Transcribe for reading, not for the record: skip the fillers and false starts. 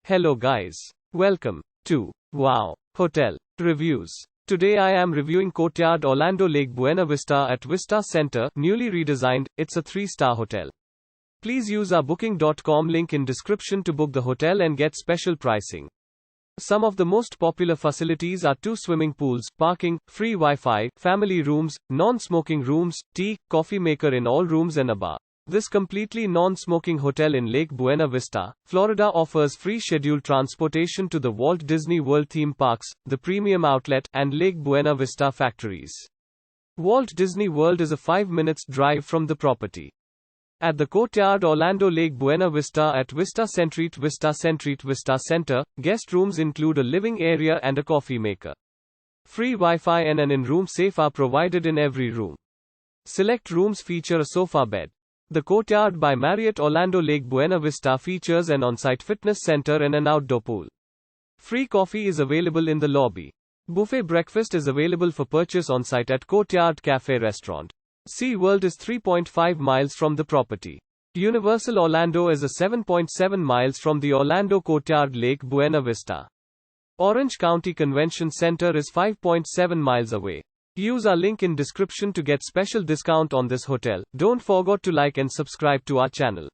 Hello guys. Welcome to Wow Hotel Reviews. Today I am reviewing Courtyard Orlando Lake Buena Vista at Vista Center, newly redesigned. It's a 3-star hotel. Please use our booking.com link in description to book the hotel and get special pricing. Some of the most popular facilities are 2 swimming pools, parking, free Wi-Fi, family rooms, non-smoking rooms, tea, coffee maker in all rooms and a bar. This completely non-smoking hotel in Lake Buena Vista, Florida offers free scheduled transportation to the Walt Disney World theme parks, the Premium Outlet, and Lake Buena Vista Factories. Walt Disney World is a 5 minutes drive from the property. At the Courtyard Orlando Lake Buena Vista at Vista Centreat Vista Center, guest rooms include a living area and a coffee maker. Free Wi-Fi and an in-room safe are provided in every room. Select rooms feature a sofa bed. The Courtyard by Marriott Orlando Lake Buena Vista features an on-site fitness center and an outdoor pool. Free coffee is available in the lobby. Buffet breakfast is available for purchase on-site at Courtyard Cafe restaurant. SeaWorld is 3.5 miles from the property. Universal Orlando is a 7.7 miles from the Orlando Courtyard Lake Buena Vista. Orange County Convention Center is 5.7 miles away. Use our link in description to get special discount on this hotel. Don't forget to like and subscribe to our channel.